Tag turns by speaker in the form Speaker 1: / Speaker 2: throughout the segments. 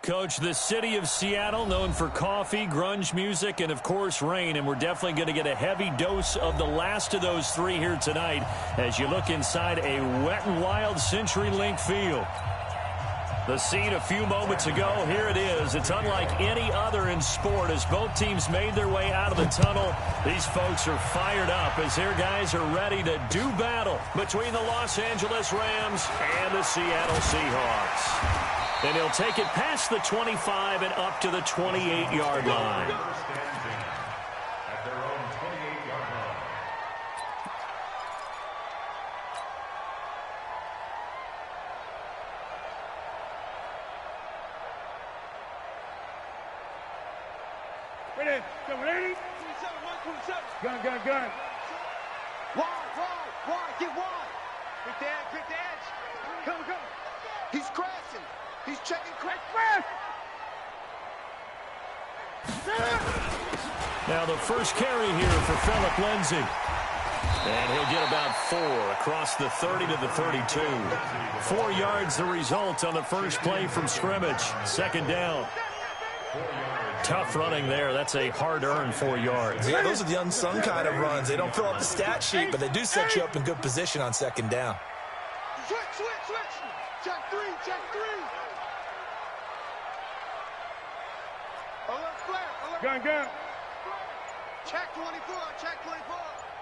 Speaker 1: Coach, the city of Seattle, known for coffee, grunge music, and, of course, rain. And we're definitely going to get a heavy dose of the last of those three here tonight as you look inside a wet and wild CenturyLink field. The scene a few moments ago, here it is. It's unlike any other in sport as both teams made their way out of the tunnel. These folks are fired up as their guys are ready to do battle between the Los Angeles Rams and the Seattle Seahawks. And he'll take it past the 25 and up to the 28-yard line.
Speaker 2: At their own 28-yard line.
Speaker 3: Ready? Go, ready? Gun.
Speaker 4: Wide, get wide. Quick the edge. Come. He's crashing. He's checking quick.
Speaker 1: Now the first carry here for Phillip Lindsay. And he'll get about 4 across the 30 to the 32. 4 yards the result on the first play from scrimmage. Second down. Tough running there. That's a hard-earned 4 yards.
Speaker 5: Yeah, those are the unsung kind of runs. They don't fill out the stat sheet, but they do set you up in good position on second down.
Speaker 4: Switch. Check three. Alert flare.
Speaker 3: Gun.
Speaker 4: Check 24.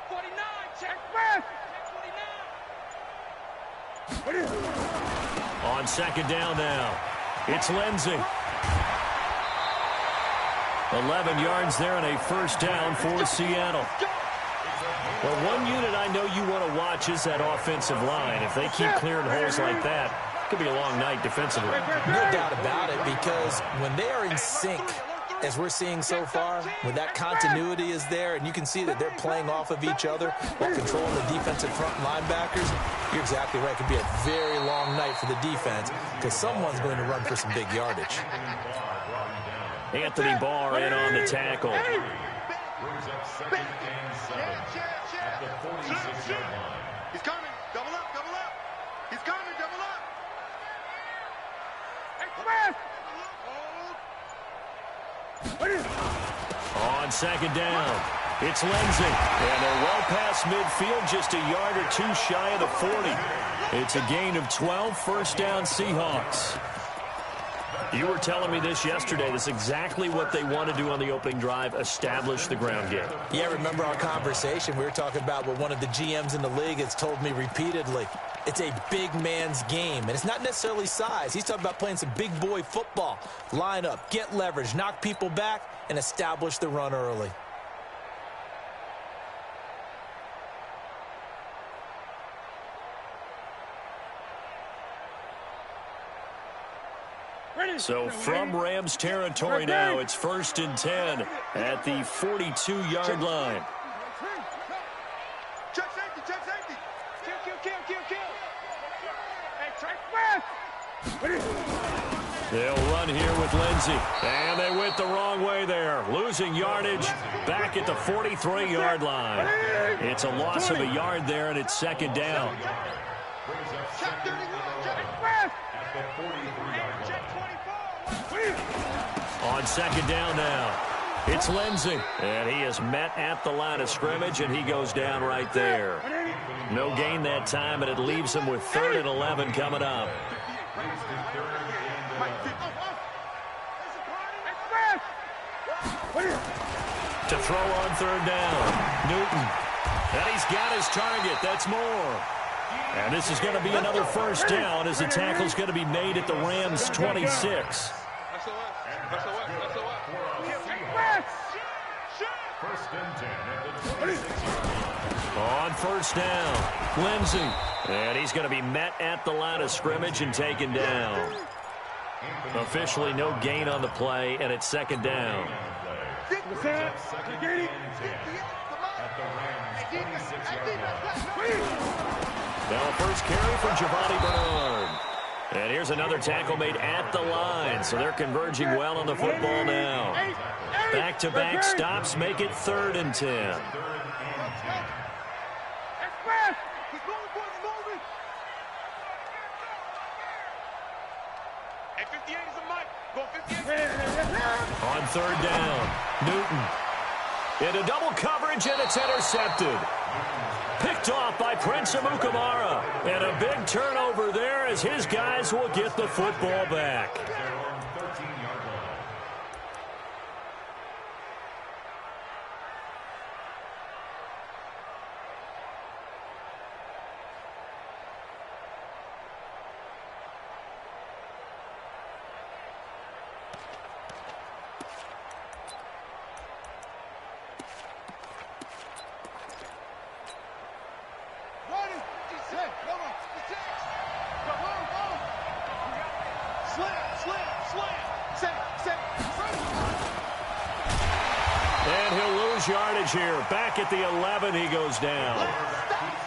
Speaker 4: 49. Check
Speaker 3: Press.
Speaker 4: 49.
Speaker 1: On second down now, it's Lindsay. 11 yards there and a first down for Seattle. Well, one unit I know you want to watch is that offensive line. If they keep clearing holes like that, it could be a long night defensively.
Speaker 5: No doubt about it, because when they are in sync, as we're seeing so far, when that continuity is there and you can see that they're playing off of each other while controlling the defensive front linebackers, you're exactly right. It could be a very long night for the defense because someone's going to run for some big yardage.
Speaker 1: Anthony Barr in on the tackle.
Speaker 2: Brings up second and 7 at the 46-yard line.
Speaker 4: He's coming. Double up. He's coming. Double up.
Speaker 1: On second down, it's Lindsay. And they're well past midfield, just a yard or two shy of the 40. It's a gain of 12, first down Seahawks. You were telling me this yesterday. This is exactly what they want to do on the opening drive, establish the ground game.
Speaker 5: Yeah, remember our conversation? We were talking about what one of the GMs in the league has told me repeatedly. It's a big man's game, and it's not necessarily size. He's talking about playing some big boy football. Line up, get leverage, knock people back, and establish the run early.
Speaker 1: So from Rams territory now, it's 1st and 10 at the 42-yard line.
Speaker 4: Check safety. Hey,
Speaker 1: They'll run here with Lindsay. And they went the wrong way there. Losing yardage back at the 43-yard line. It's a loss of a yard there, and it's second down.
Speaker 4: check 31.
Speaker 2: At the 43-yard line.
Speaker 1: On second down now, it's Lindsay. And he is met at the line of scrimmage, and he goes down right there. No gain that time, and it leaves him with 3rd and 11 coming up. To throw on 3rd down, Newton. And he's got his target. That's more. And this is going to be another first down as the tackle's going to be made at the Rams' 26.
Speaker 2: First and 10 at the 26.
Speaker 1: On first down, Lindsay. And he's going to be met at the line of scrimmage and taken down. Officially no gain on the play, and it's second down.
Speaker 2: Second and 10 at the Rams' 26-yard line.
Speaker 1: Now a first carry from Giovanni Bernard. And here's another tackle made at the line, so they're converging well on the football now. Back-to-back stops make it 3rd and 10.
Speaker 3: Hey, 58 is a mic. Go 58.
Speaker 1: On third down, Newton. Into double coverage, and it's intercepted. Picked off by Prince Amukamara. And a big turnover there as his guys will get the football back. And he'll lose yardage here. Back at the 11, he goes down.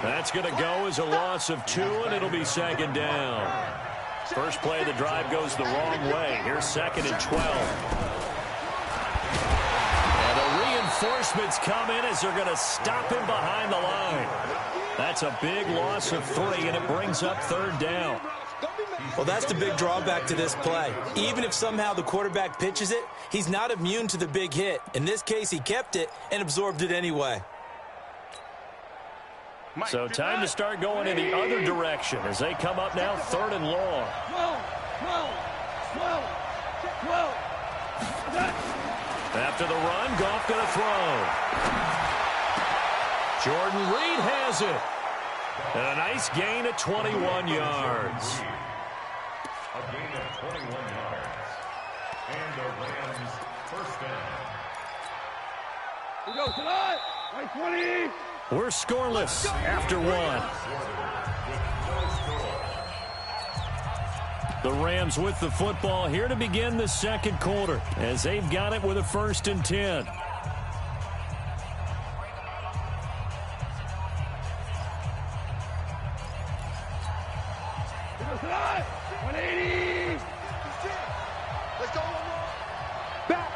Speaker 1: That's going to go as a loss of 2, and it'll be second down. First play of the drive goes the wrong way. Here's second and 12. And the reinforcements come in as they're going to stop him behind the line. That's a big loss of 3, and it brings up third down.
Speaker 5: Well, that's the big drawback to this play. Even if somehow the quarterback pitches it, he's not immune to the big hit. In this case, he kept it and absorbed it anyway.
Speaker 1: So time to start going in the other direction as they come up now third and long.
Speaker 3: 12.
Speaker 1: After the run, Goff going to throw. Jordan Reed has it. And a nice gain of 21 yards.
Speaker 2: A gain of 21 yards. And the Rams first down.
Speaker 3: We go tonight. 20.
Speaker 1: We're scoreless after 1. The Rams with the football here to begin the second quarter as they've got it with a 1st and 10.
Speaker 3: We go tonight. 180.
Speaker 4: Let's go one more. Back.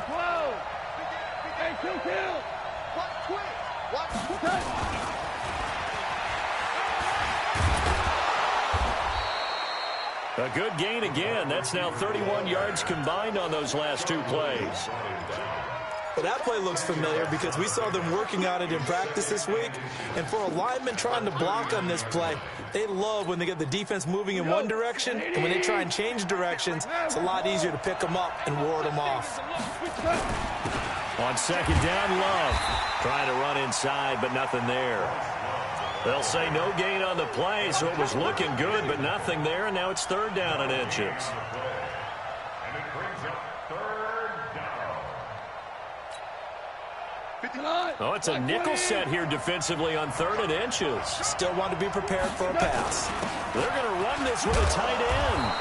Speaker 3: 12. Hey, kill.
Speaker 4: Watch quick.
Speaker 1: A good gain again. That's now 31 yards combined on those last 2 plays.
Speaker 5: Well, that play looks familiar because we saw them working on it in practice this week. And for a lineman trying to block on this play, they love when they get the defense moving in one direction. And when they try and change directions, it's a lot easier to pick them up and ward them off.
Speaker 1: On second down, Love trying to run inside, but nothing there. They'll say no gain on the play, so it was looking good, but nothing there, and now it's third down and inches.
Speaker 2: And it brings up third down.
Speaker 1: Oh, it's a nickel set here defensively on 3rd and inches.
Speaker 5: Still want to be prepared for a pass.
Speaker 1: They're going to run this with a tight end.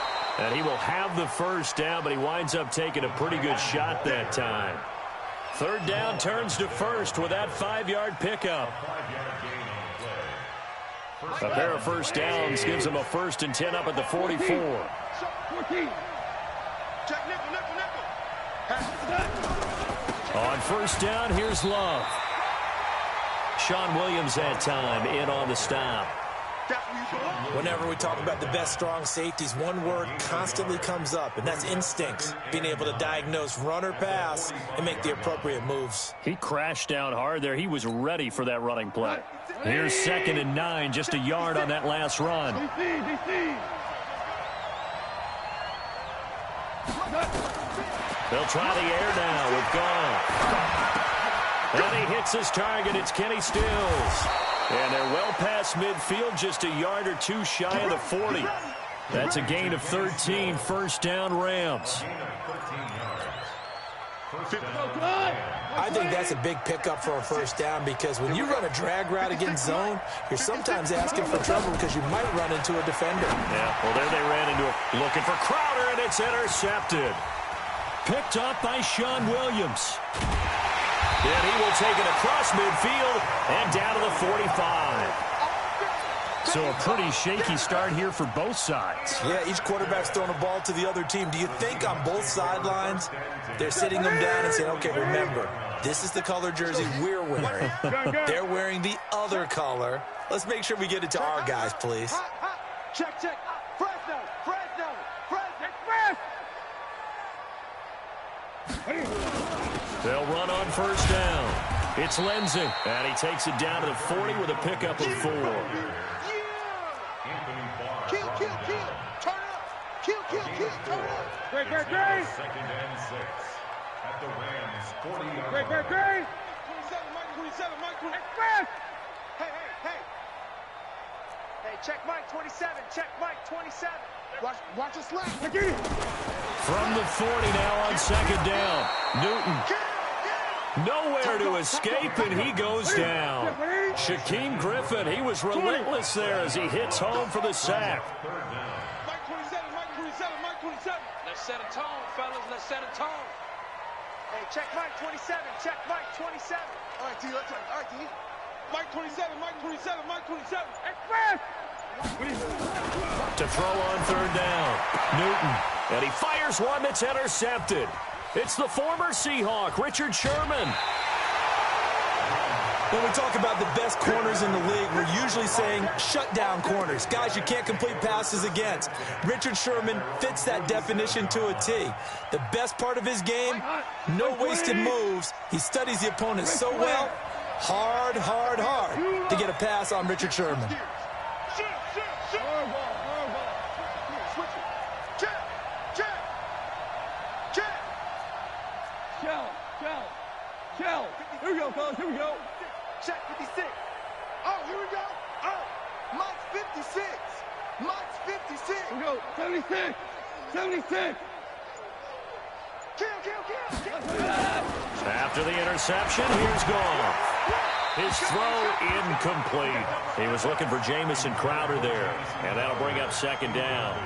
Speaker 1: And he will have the first down, but he winds up taking a pretty good shot that time. Third down turns to first with that 5-yard pickup. A pair of first downs gives him a 1st and 10 up at the 44.
Speaker 3: 14.
Speaker 4: Check nickel.
Speaker 1: On first down, here's Love. Sean Williams that time in on the stop.
Speaker 5: Whenever we talk about the best strong safeties, one word constantly comes up, and that's instincts. Being able to diagnose run or pass and make the appropriate moves.
Speaker 1: He crashed down hard there. He was ready for that running play. Here's 2nd and 9, just a yard on that last run. They'll try the air now with Goff. And he hits his target. It's Kenny Stills. And they're well past midfield, just a yard or 2 shy of the 40. That's a gain of 13, first down Rams.
Speaker 5: I think that's a big pickup for a first down because when you run a drag route against zone, you're sometimes asking for trouble because you might run into a defender.
Speaker 1: Yeah, well, there they ran into it. Looking for Crowder, and it's intercepted. Picked up by Sean Williams. And he will take it across midfield and down to the 45. So a pretty shaky start here for both sides.
Speaker 5: Yeah, each quarterback's throwing a ball to the other team. Do you think on both sidelines they're sitting them down and saying, okay, remember, this is the color jersey we're wearing. They're wearing the other color. Let's make sure we get it to our guys, please.
Speaker 4: Check. Fresno.
Speaker 1: They'll run on first down. It's Lindsay, and he takes it down to the 40 with a pickup of 4.
Speaker 4: Kill, kill, kill. Turn up. Kill, kill, kill. Turn up.
Speaker 3: Great.
Speaker 2: Second and 6 at the Rams 40-yard line.
Speaker 3: Great.
Speaker 4: 27, Mike 27. Hey. Hey, check Mike 27. Check Mike 27. Watch us slap.
Speaker 1: From the 40 now on second down. Newton. Nowhere to escape, and he goes down. Shaquem Griffin, he was relentless there as he hits home for the sack.
Speaker 3: Mike 27. Let's set a tone, fellas. Let's set a tone.
Speaker 4: Hey, check Mike 27. Check Mike 27. All right, T. Let's try. All right, T.
Speaker 3: Mike 27. Express!
Speaker 1: To throw on third down. Newton. And he fires one that's intercepted. It's the former Seahawk, Richard Sherman.
Speaker 5: When we talk about the best corners in the league, we're usually saying shutdown corners, guys you can't complete passes against. Richard Sherman fits that definition to a T. The best part of his game, no wasted moves. He studies the opponent so well, hard to get a pass on Richard Sherman.
Speaker 3: Shell. Here we go, fellas. Here we go.
Speaker 4: Check 56. Oh, here we go. Oh, Mike's 56. Mike's 56.
Speaker 3: Here we go. 76.
Speaker 4: Kill.
Speaker 1: After the interception, here's Goff. His throw incomplete. He was looking for Jamison Crowder there, and that'll bring up second down.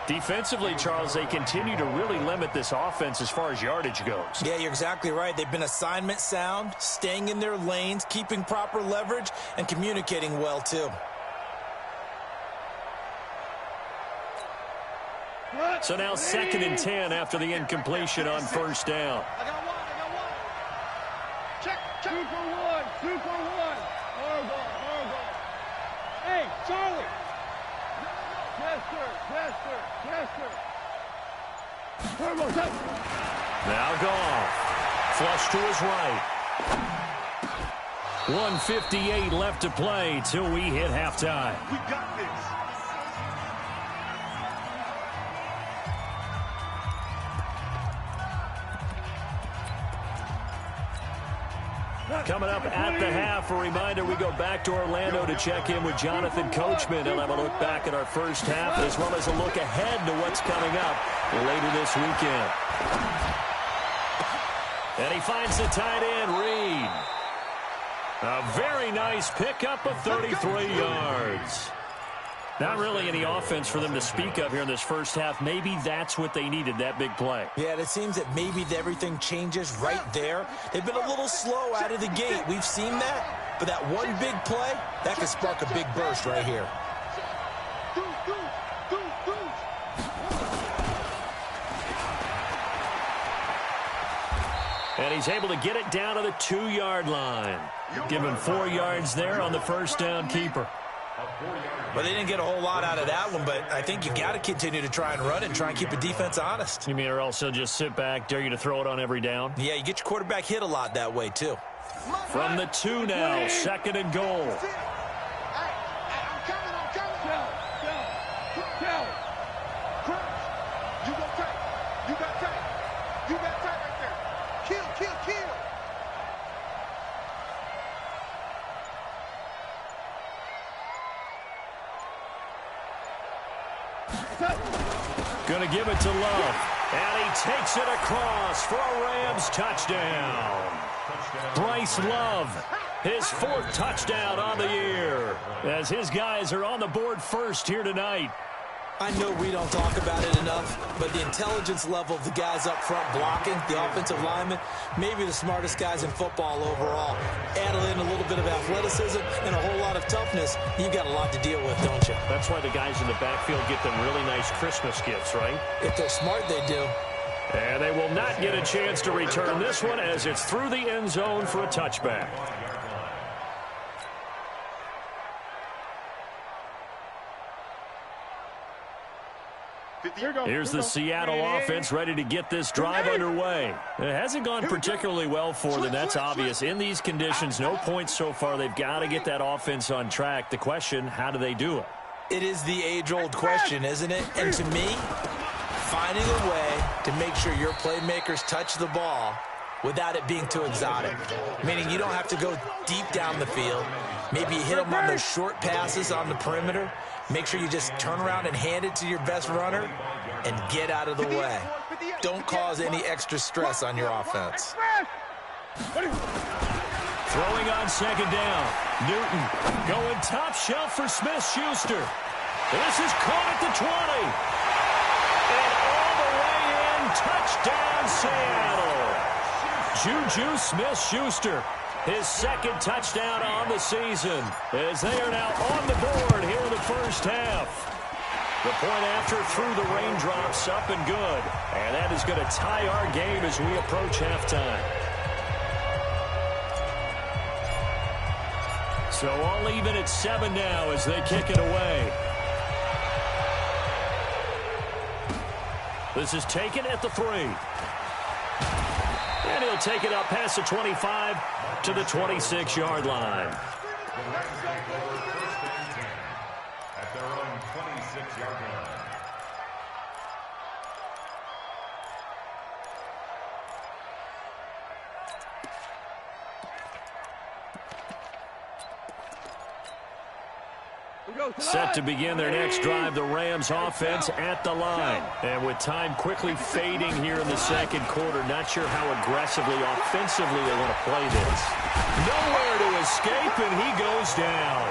Speaker 1: Defensively, Charles, they continue to really limit this offense as far as yardage goes.
Speaker 5: Yeah, you're exactly right. They've been assignment sound, staying in their lanes, keeping proper leverage, and communicating well, too.
Speaker 1: So now 2nd and 10 after the incompletion on first down.
Speaker 4: I got one. Check.
Speaker 3: 2 for 1. Horrible. Hey, Charlie. Yes, sir. Horrible.
Speaker 1: Now Goff. Flush to his right. 1:58 left to play till we hit halftime.
Speaker 4: We got this.
Speaker 1: Coming up at the half, a reminder, we go back to Orlando to check in with Jonathan Coachman. He'll have a look back at our first half as well as a look ahead to what's coming up later this weekend. And he finds the tight end, Reed. A very nice pickup of 33 yards. Not really any offense for them to speak of here in this first half. Maybe that's what they needed, that big play.
Speaker 5: Yeah, it seems that maybe everything changes right there. They've been a little slow out of the gate. We've seen that. But that one big play, that could spark a big burst right here.
Speaker 1: And he's able to get it down to the 2-yard line. Give him 4 yards there on the first down keeper.
Speaker 5: But they didn't get a whole lot out of that one, but I think you got to continue to try and run and try and keep the defense honest.
Speaker 1: You mean or also just sit back, dare you to throw it on every down?
Speaker 5: Yeah, you get your quarterback hit a lot that way, too.
Speaker 1: From the 2 now, 2nd and goal. Going to give it to Love. And he takes it across for a Rams touchdown. Bryce Love, his 4th touchdown on the year, as his guys are on the board first here tonight.
Speaker 5: I know we don't talk about it enough, but the intelligence level of the guys up front blocking, the offensive linemen, maybe the smartest guys in football overall. Add in a little bit of athleticism and a whole lot of toughness, you've got a lot to deal with, don't you?
Speaker 1: That's why the guys in the backfield get them really nice Christmas gifts, right?
Speaker 5: If they're smart, they do.
Speaker 1: And they will not get a chance to return this one as it's through the end zone for a touchback. Here's the Seattle offense ready to get this drive underway. It hasn't gone particularly well for them. That's obvious. In these conditions, no points so far. They've got to get that offense on track. The question, how do they do it?
Speaker 5: It is the age-old question, isn't it? And to me, finding a way to make sure your playmakers touch the ball without it being too exotic. Meaning you don't have to go deep down the field. Maybe you hit them on those short passes on the perimeter. Make sure you just turn around and hand it to your best runner and get out of the way. Don't cause any extra stress on your offense.
Speaker 1: Throwing on second down. Newton going top shelf for Smith-Schuster. This is caught at the 20. And all the way in. Touchdown, Seattle. Juju Smith-Schuster. His second touchdown on the season as they are now on the board here in the first half. The point after through the raindrops up and good. And that is going to tie our game as we approach halftime. So all even at 7 now as they kick it away. This is taken at the 3. And he'll take it up past the 25 to the 26-yard line.
Speaker 2: The Rams take over first and 10 at their own 26-yard line.
Speaker 1: Set to begin their next drive, the Rams offense at the line. And with time quickly fading here in the second quarter, not sure how aggressively, offensively they want to play this. Nowhere to escape, and he goes down.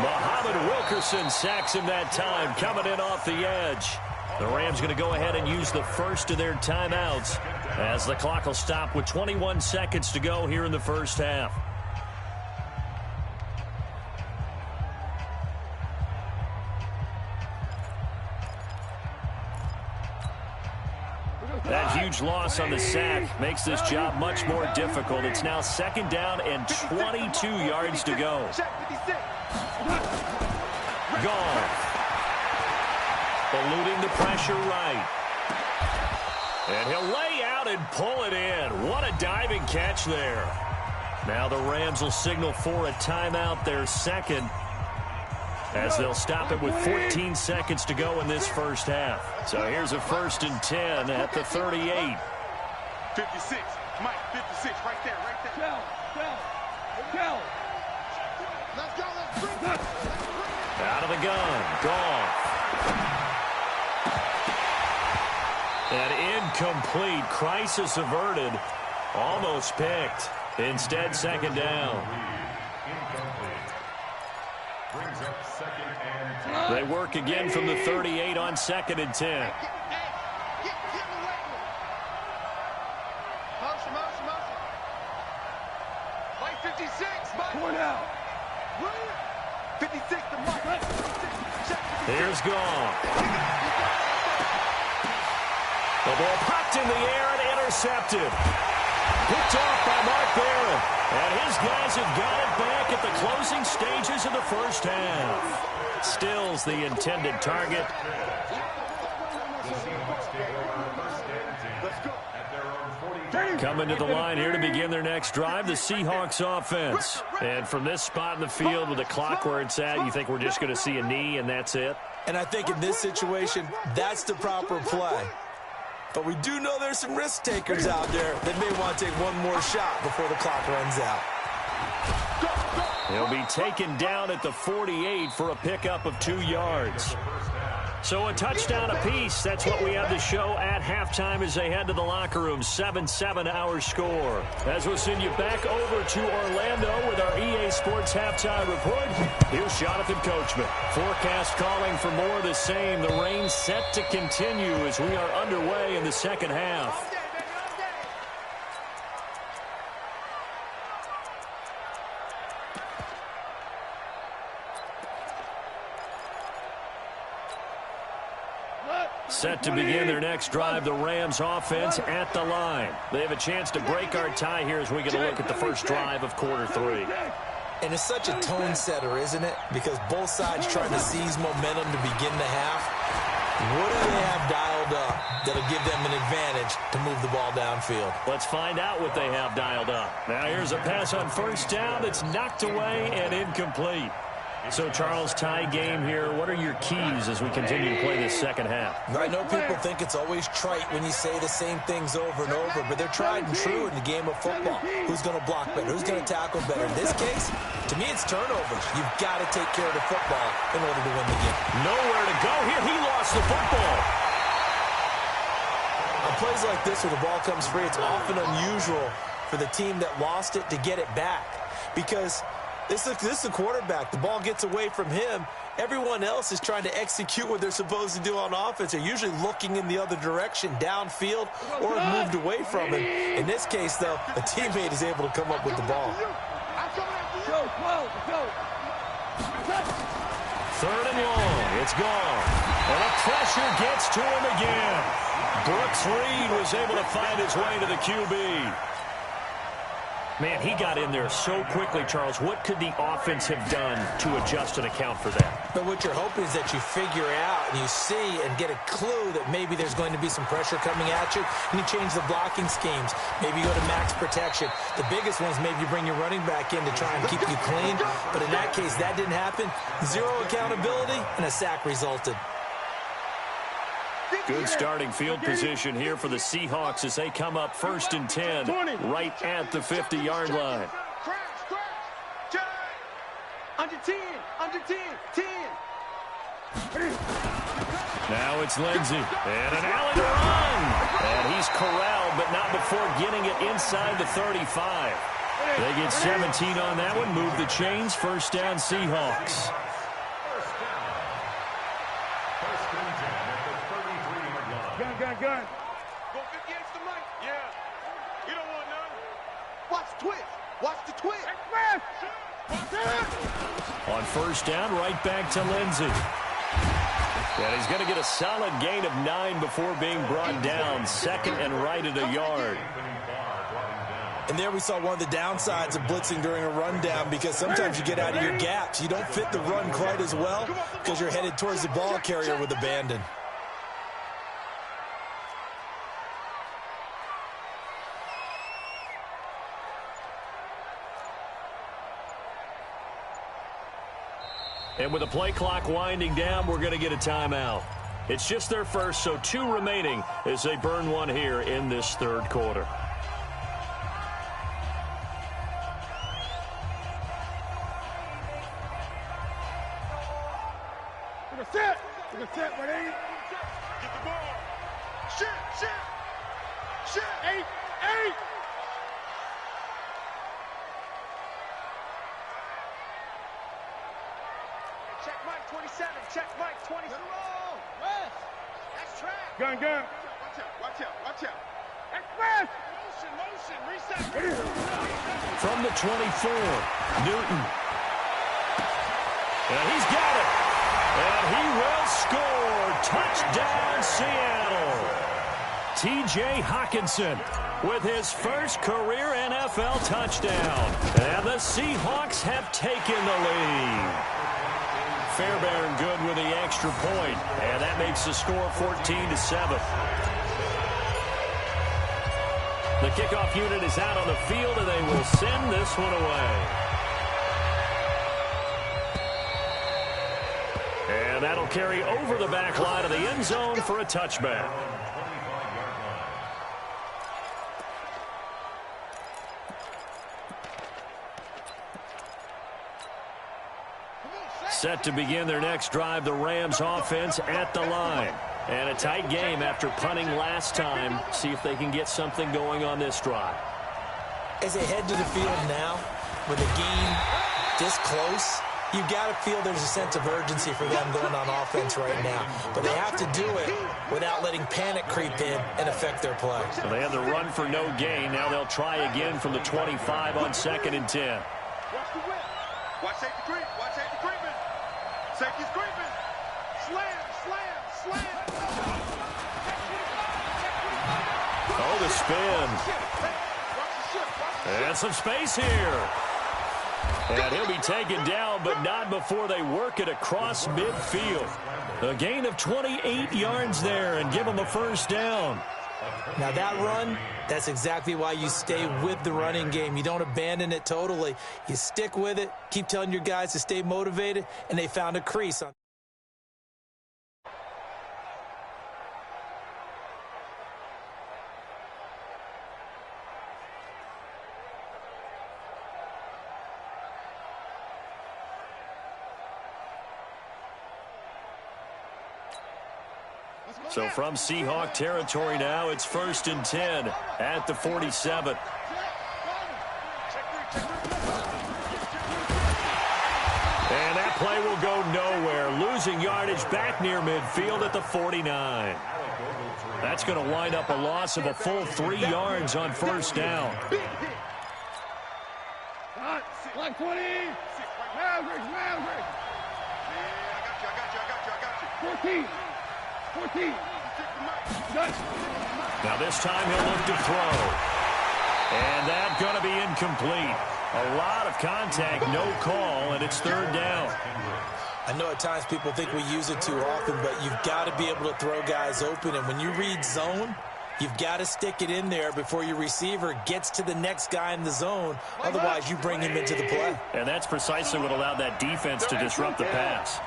Speaker 1: Muhammad Wilkerson sacks him that time, coming in off the edge. The Rams going to go ahead and use the first of their timeouts as the clock will stop with 21 seconds to go here in the first half. That huge loss on the sack makes this job much more difficult. It's now second down and 22 yards to go. Goff. Eluding the pressure right. And he'll lay out and pull it in. What a diving catch there. Now the Rams will signal for a timeout, their second, as they'll stop it with 14 seconds to go in this first half. So here's a 1st and 10 at the 38.
Speaker 4: 56, Mike, 56, right there, right there. Go. Let's go, let's bring it.
Speaker 1: Out of the gun, Goff. An incomplete, crisis averted, almost picked. Instead, second down.
Speaker 2: Brings up second and 10.
Speaker 1: They work again from the 38 on 2nd and 10.
Speaker 4: Motion. Mike 56, Mike. Point out. 56 to Mike.
Speaker 1: Here's Goff. The ball popped in the air and intercepted. Picked off by Mark Barron. And his guys have got it back at the closing stages of the first half. Stills the intended target. Coming to the line here to begin their next drive, the Seahawks offense. And from this spot in the field with the clock where it's at, you think we're just going to see a knee and that's it?
Speaker 5: And I think in this situation, that's the proper play. But we do know there's some risk takers out there that may want to take one more shot before the clock runs out.
Speaker 1: He'll be taken down at the 48 for a pickup of 2 yards. So a touchdown apiece. That's what we have to show at halftime as they head to the locker room. 7-7 our score. As we'll send you back over to Orlando with our EA Sports halftime report. Here's Jonathan Coachman. Forecast calling for more of the same. The rain set to continue as we are underway in the second half. Set to begin their next drive, the Rams offense at the line. They have a chance to break our tie here as we get a look at the first drive of quarter 3.
Speaker 5: And it's such a tone setter, isn't it? Because both sides trying to seize momentum to begin the half. What do they have dialed up that'll give them an advantage to move the ball downfield?
Speaker 1: Let's find out what they have dialed up. Now here's a pass on first down that's knocked away and incomplete. So, Charles, tie game here. What are your keys as we continue to play this second half?
Speaker 5: I know people think it's always trite when you say the same things over and over, but they're tried and true in the game of football. Who's going to block better? Who's going to tackle better? In this case, to me, it's turnovers. You've got to take care of the football in order to win the game.
Speaker 1: Nowhere to go here. He lost the football.
Speaker 5: On plays like this where the ball comes free, it's often unusual for the team that lost it to get it back because this is the quarterback. The ball gets away from him. Everyone else is trying to execute what they're supposed to do on offense. They're usually looking in the other direction, downfield, or moved away from him. In this case, though, a teammate is able to come up with the ball.
Speaker 1: Third and long. It's gone. And the pressure gets to him again. Brooks Reed was able to find his way to the QB. Man, he got in there so quickly, Charles. What could the offense have done to adjust and account for that?
Speaker 5: But what you're hoping is that you figure out and you see and get a clue that maybe there's going to be some pressure coming at you, and you change the blocking schemes. Maybe you go to max protection. The biggest one is maybe you bring your running back in to try and keep you clean. But in that case, that didn't happen. Zero accountability, and a sack resulted.
Speaker 1: Good starting field position here for the Seahawks as they come up 1st and 10, right at the 50-yard line.
Speaker 4: Under 10, under 10, 10.
Speaker 1: Now it's Lindsey, and an alley to run. And he's corralled, but not before getting it inside the 35. They get 17 on that one, move the chains, 1st down Seahawks.
Speaker 4: Gun. Go 58 to the mic. Yeah. You don't want none. Watch the twist. Watch the twist.
Speaker 1: On 1st down, right back to Lindsey. And he's going to get a solid gain of 9 before being brought down. 2nd and right at a yard.
Speaker 5: And there we saw one of the downsides of blitzing during a rundown because sometimes you get out of your gaps. You don't fit the run quite as well because you're headed towards the ball carrier with abandon.
Speaker 1: And with the play clock winding down, we're going to get a timeout. It's just their first, so 2 remaining as they burn one here in this 3rd quarter.
Speaker 4: We're going to set, ready? Get the ball. Shit. 8. Check Mike 27. Check Mike 27. West. That's track. Gun. Watch out. Express. Motion. Reset.
Speaker 1: From the 24, Newton. And he's got it. And he will score. Touchdown, Seattle. T.J. Hockenson with his first career NFL touchdown. And the Seahawks have taken the lead. Fairbairn good with the extra point, and that makes the score 14-7. The kickoff unit is out on the field, and they will send this one away. And that'll carry over the back line of the end zone for a touchback. Set to begin their next drive, the Rams offense at the line. And a tight game after punting last time. See if they can get something going on this drive.
Speaker 5: As they head to the field now, with the game this close, you've got to feel there's a sense of urgency for them going on offense right now. But they have to do it without letting panic creep in and affect their play.
Speaker 1: So they had the run for no gain. Now they'll try again from the 25 on 2nd and 10.
Speaker 4: Watch the whip. Watch safety creep. Safety's creeping. Slam.
Speaker 1: Oh, the spin. And some space here. And he'll be taken down, but not before they work it across midfield. A gain of 28 yards there and give them a first down.
Speaker 5: Now that run, that's exactly why you stay with the running game. You don't abandon it totally. You stick with it, keep telling your guys to stay motivated, and they found a crease on.
Speaker 1: So from Seahawk territory now, it's 1st and 10 at the 47. And that play will go nowhere. Losing yardage back near midfield at the 49. That's going to wind up a loss of a full 3 yards on first down.
Speaker 4: Like 20. Maverick. I got you. 14.
Speaker 1: Now this time he'll look to throw. And that's going to be incomplete. A lot of contact, no call, and it's 3rd down.
Speaker 5: I know at times people think we use it too often, but you've got to be able to throw guys open. And when you read zone, you've got to stick it in there before your receiver gets to the next guy in the zone. Otherwise, you bring him into the play.
Speaker 1: And that's precisely what allowed that defense to disrupt the pass.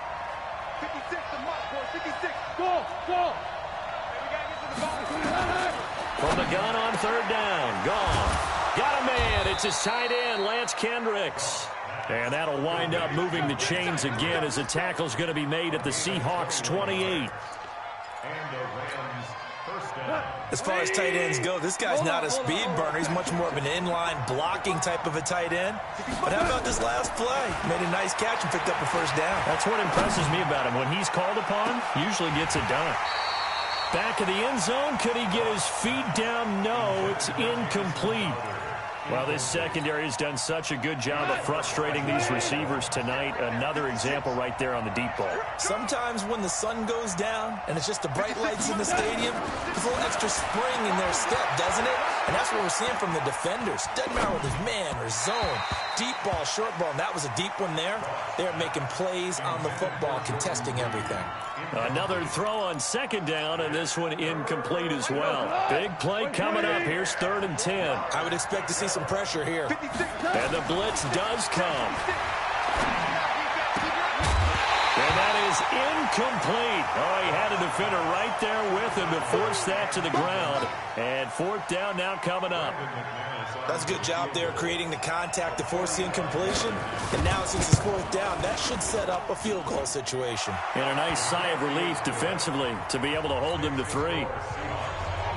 Speaker 4: 56, the mark, boy. 56. Go.
Speaker 1: From the gun on 3rd down. Gone. Got a man. It's his tight end, Lance Kendricks. And that'll wind up moving the chains again as a tackle's going to be made at the Seahawks 28.
Speaker 5: As far as tight ends go, this guy's not a speed burner. He's much more of an inline blocking type of a tight end. But how about this last play? Made a nice catch and picked up a first down.
Speaker 1: That's what impresses me about him. When he's called upon, usually gets it done. Back of the end zone. Could he get his feet down? No, it's incomplete. Well, this secondary has done such a good job of frustrating these receivers tonight. Another example right there on the deep ball.
Speaker 5: Sometimes when the sun goes down and it's just the bright lights in the stadium, there's a little extra spring in their step, doesn't it? And that's what we're seeing from the defenders. Doesn't matter whether it's man or zone, deep ball, short ball, and that was a deep one there. They're making plays on the football, contesting everything.
Speaker 1: Another throw on 2nd down, and this one incomplete as well. Big play coming up. Here's 3rd and 10.
Speaker 5: I would expect to see some pressure here.
Speaker 1: And the blitz does come. And that is incomplete. Oh, he had a defender right there with him to force that to the ground. And 4th down now coming up.
Speaker 5: That's a good job there creating the contact to force the incompletion. And now since it's 4th down, that should set up a field goal situation.
Speaker 1: And a nice sigh of relief defensively to be able to hold them to 3.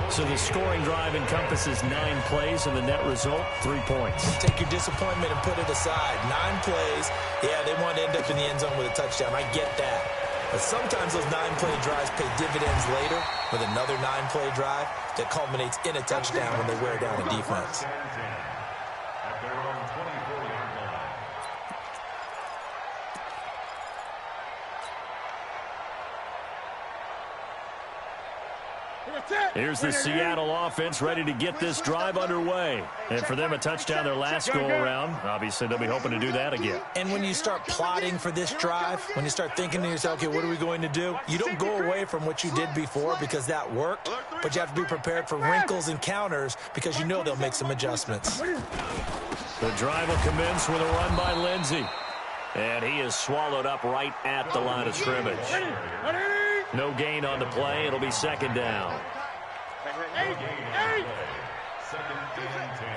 Speaker 1: So the scoring drive encompasses 9 plays, and the net result, 3 points.
Speaker 5: Take your disappointment and put it aside. 9 plays. Yeah, they want to end up in the end zone with a touchdown. I get that. But sometimes those 9-play drives pay dividends later with another 9-play drive that culminates in a touchdown when they wear down a defense.
Speaker 1: Here's the Seattle offense ready to get this drive underway. And for them, a touchdown their last go-around. Obviously, they'll be hoping to do that again.
Speaker 5: And when you start plotting for this drive, when you start thinking to yourself, okay, what are we going to do? You don't go away from what you did before because that worked, but you have to be prepared for wrinkles and counters because you know they'll make some adjustments.
Speaker 1: The drive will commence with a run by Lindsey. And he is swallowed up right at the line of scrimmage. No gain on the play. It'll be 2nd down.
Speaker 4: Hey.
Speaker 2: 2nd and 10.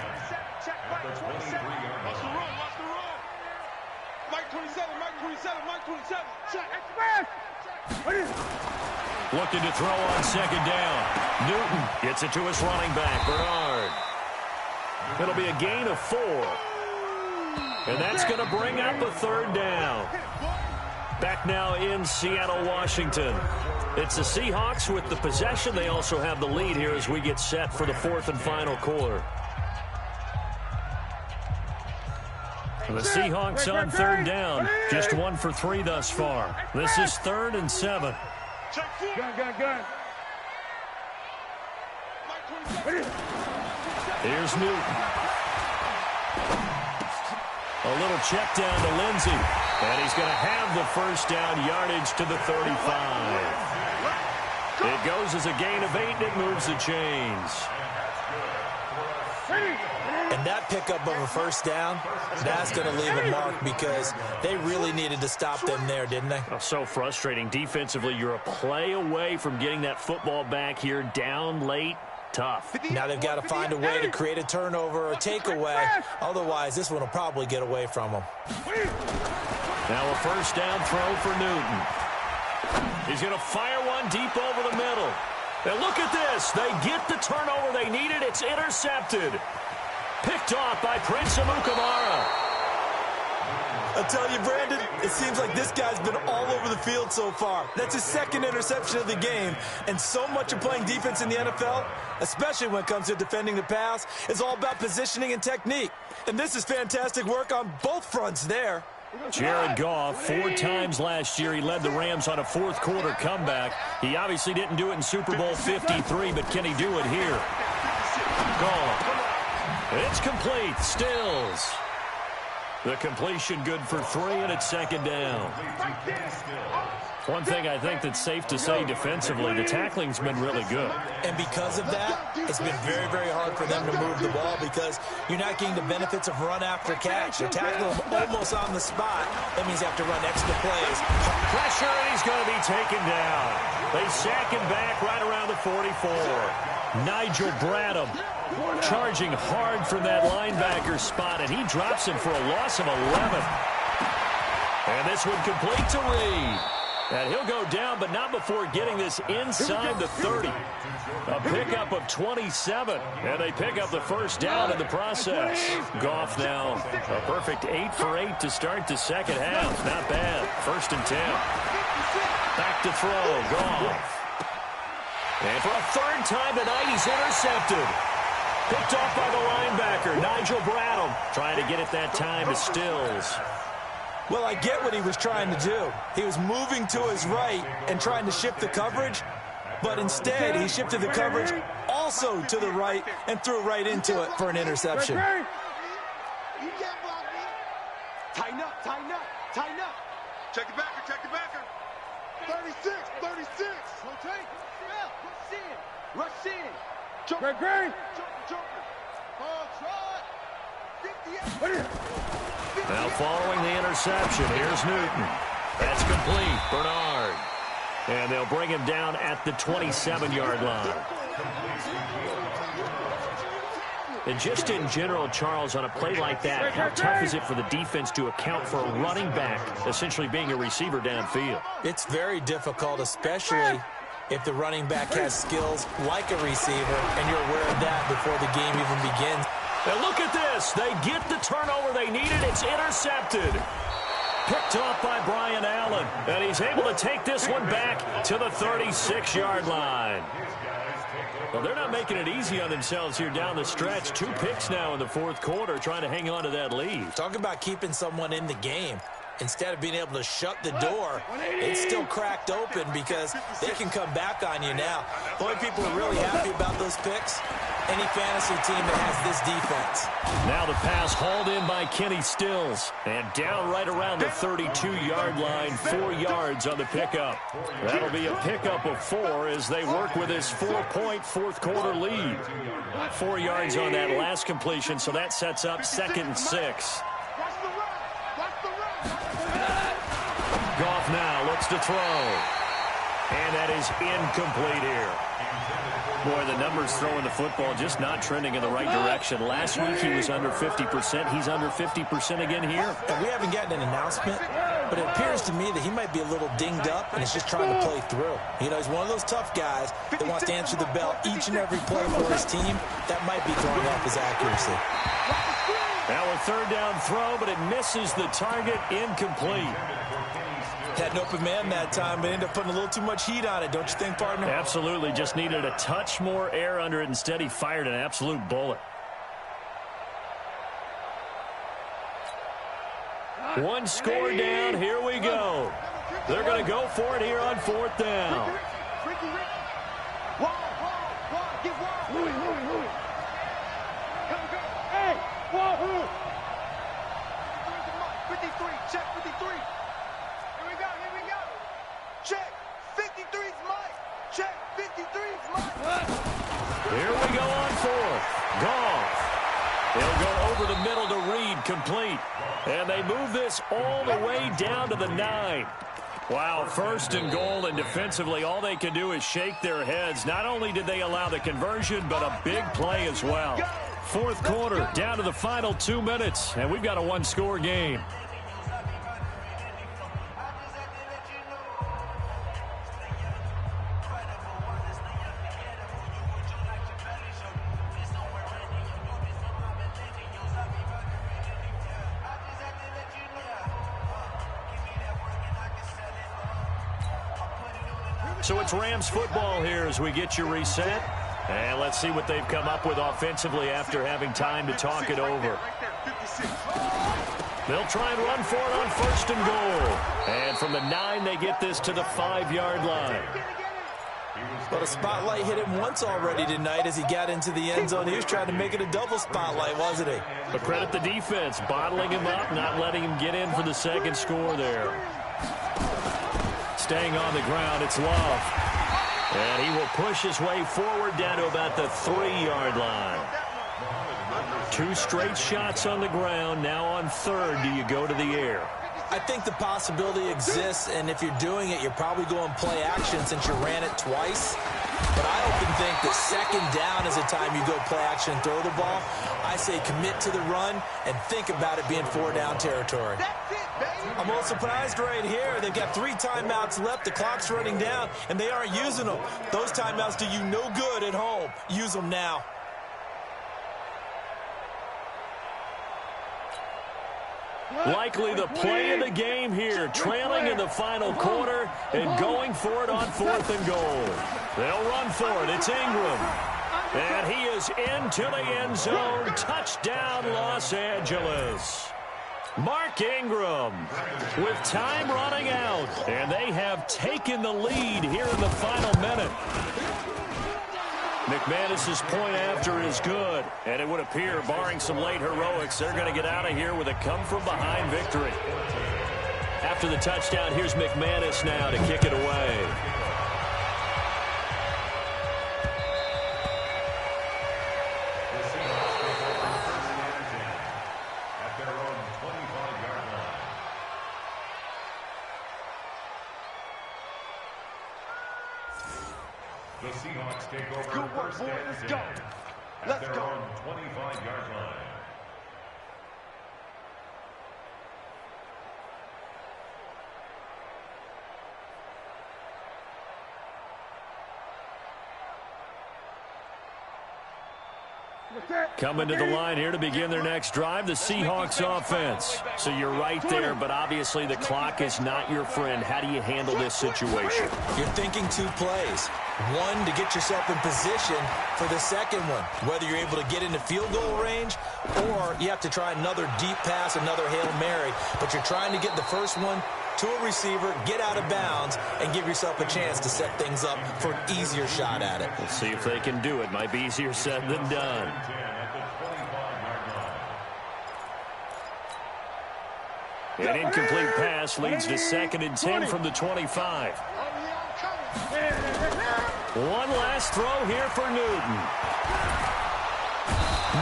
Speaker 2: At the 23-yard
Speaker 3: Watch the
Speaker 2: line.
Speaker 3: run. Mike 27.
Speaker 4: Check.
Speaker 1: Looking to throw on 2nd down. Newton gets it to his running back, Bernard. It'll be a gain of 4. And that's going to bring up a 3rd down. Back now in Seattle, Washington. It's the Seahawks with the possession. They also have the lead here as we get set for the 4th and final quarter. The Seahawks on 3rd down. Just 1 for 3 thus far. This is 3rd and 7.
Speaker 4: Gun.
Speaker 1: Here's Newton. A little check down to Lindsey. And he's going to have the first down yardage to the 35. It goes as a gain of 8, and it moves the chains.
Speaker 5: And that pickup of a first down, that's going to leave a mark because they really needed to stop them there, didn't they?
Speaker 1: Oh, so frustrating. Defensively, you're a play away from getting that football back here down late. Tough.
Speaker 5: Now they've got to find a way to create a turnover or a takeaway. Otherwise, this one will probably get away from them.
Speaker 1: Now a first down throw for Newton. He's going to fire one deep over the middle. And look at this. They get the turnover they needed. It's intercepted. Picked off by Prince Amukamara.
Speaker 5: I tell you, Brandon, it seems like this guy's been all over the field so far. That's his second interception of the game. And so much of playing defense in the NFL, especially when it comes to defending the pass, is all about positioning and technique. And this is fantastic work on both fronts there.
Speaker 1: Jared Goff, 4 times last year, he led the Rams on a fourth-quarter comeback. He obviously didn't do it in Super Bowl 53, but can he do it here? Goff. It's complete. Stills. The completion good for 3, and it's second down. One thing I think that's safe to say defensively, the tackling's been really good.
Speaker 5: And because of that, it's been very, very hard for them to move the ball because you're not getting the benefits of run after catch. You're tackling them almost on the spot. That means you have to run extra plays.
Speaker 1: Pressure, and he's going to be taken down. They sack him back right around the 44. Nigel Bradham charging hard from that linebacker spot, and he drops him for a loss of 11. And this one complete to Reed. And he'll go down, but not before getting this inside the 30. A pickup of 27, and they pick up the first down in the process. Goff now a perfect 8 for 8 to start the second half. Not bad. 1st and 10. Back to throw. Goff. And for a 3rd time tonight, he's intercepted. Picked off by the linebacker, Nigel Bradham. Trying to get it that time to Stills.
Speaker 5: Well, I get what he was trying to do. He was moving to his right and trying to shift the coverage, but instead he shifted the coverage also to the right and threw right into it for an interception.
Speaker 4: You can't block me. Tighten up, tighten up, tighten up. Check the backer, check the backer. 36, 36. Rotate. Rush in. Rush in. Joker. Joker. Oh, try. 58.
Speaker 1: Now following the interception, here's Newton. That's complete. Bernard. And they'll bring him down at the 27-yard line. And just in general, Charles, on a play like that, how tough is it for the defense to account for a running back essentially being a receiver downfield?
Speaker 5: It's very difficult, especially if the running back has skills like a receiver, and you're aware of that before the game even begins.
Speaker 1: And look at this. They get the turnover they needed. It's intercepted. Picked off by Brian Allen. And he's able to take this one back to the 36-yard line. Well, they're not making it easy on themselves here down the stretch. 2 picks now in the 4th quarter trying to hang on to that lead.
Speaker 5: Talk about keeping someone in the game. Instead of being able to shut the door, it's still cracked open because they can come back on you now. The only people who are really happy about those picks, any fantasy team that has this defense.
Speaker 1: Now the pass hauled in by Kenny Stills. And down right around the 32-yard line, 4 yards on the pickup. That'll be a pickup of 4 as they work with his 4-point 4th quarter lead. 4 yards on that last completion, so that sets up 2nd and 6. Goff now looks to throw. And that is incomplete here. Boy, the numbers throwing the football just not trending in the right direction. Last week he was under 50%. He's under 50% again here.
Speaker 5: And we haven't gotten an announcement, but it appears to me that he might be a little dinged up and is just trying to play through. You know, he's one of those tough guys that wants to answer the bell each and every play for his team. That might be throwing off his accuracy.
Speaker 1: Now a 3rd down throw, but it misses the target. Incomplete.
Speaker 5: Had an open man that time, but ended up putting a little too much heat on it, don't you think, partner?
Speaker 1: Absolutely. Just needed a touch more air under it. Instead, he fired an absolute bullet. One score down. Here we go. They're going to go for it here on 4th down. Here we go on fourth. Goff. He'll go over the middle to Reed, complete. And they move this all the way down to the 9. Wow, first and goal, and defensively all they can do is shake their heads. Not only did they allow the conversion, but a big play as well. Fourth quarter, down to the final 2 minutes, and we've got a one-score game. So it's Rams football here as we get you reset. And let's see what they've come up with offensively after having time to talk it over. They'll try and run for it on first and goal. And from the 9, they get this to the 5-yard line.
Speaker 5: Well, the spotlight hit him once already tonight as he got into the end zone. He was trying to make it a double spotlight, wasn't he?
Speaker 1: But credit the defense, bottling him up, not letting him get in for the second score there. Staying on the ground, it's Love. And he will push his way forward down to about the 3-yard line. 2 straight shots on the ground. Now on third, do you go to the air?
Speaker 5: I think the possibility exists, and if you're doing it, you're probably going play action since you ran it twice. But I often think that second down is the time you go play action and throw the ball. I say commit to the run and think about it being 4-down territory. I'm a little surprised right here. They've got 3 timeouts left. The clock's running down, and they aren't using them. Those timeouts do you no good at home. Use them now.
Speaker 1: Likely the play of the game here, trailing in the final quarter and going for it on fourth and goal. They'll run for it. It's Ingram. And he is into the end zone. Touchdown, Los Angeles. Mark Ingram with time running out. And they have taken the lead here in the final minute. McManus's point after is good, and it would appear, barring some late heroics, they're going to get out of here with a come-from-behind victory. After the touchdown, here's McManus now to kick it away.
Speaker 2: The Seahawks take over first and 10 at their own 25-yard line.
Speaker 1: Coming to the line here to begin their next drive, the Seahawks offense. So you're right there, but obviously the clock is not your friend. How do you handle this situation?
Speaker 5: You're thinking 2 plays. One, to get yourself in position for the second one, whether you're able to get into field goal range or you have to try another deep pass, another Hail Mary, but you're trying to get the first one to a receiver, get out of bounds, and give yourself a chance to set things up for an easier shot at it.
Speaker 1: We'll see if they can do it. Might be easier said than done. An incomplete pass leads to 2nd and 10 from the 25. One last throw here for Newton.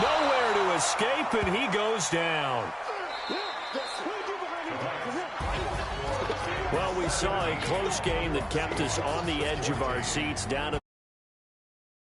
Speaker 1: Nowhere to escape, and he goes down. Well, we saw a close game that kept us on the edge of our seats down to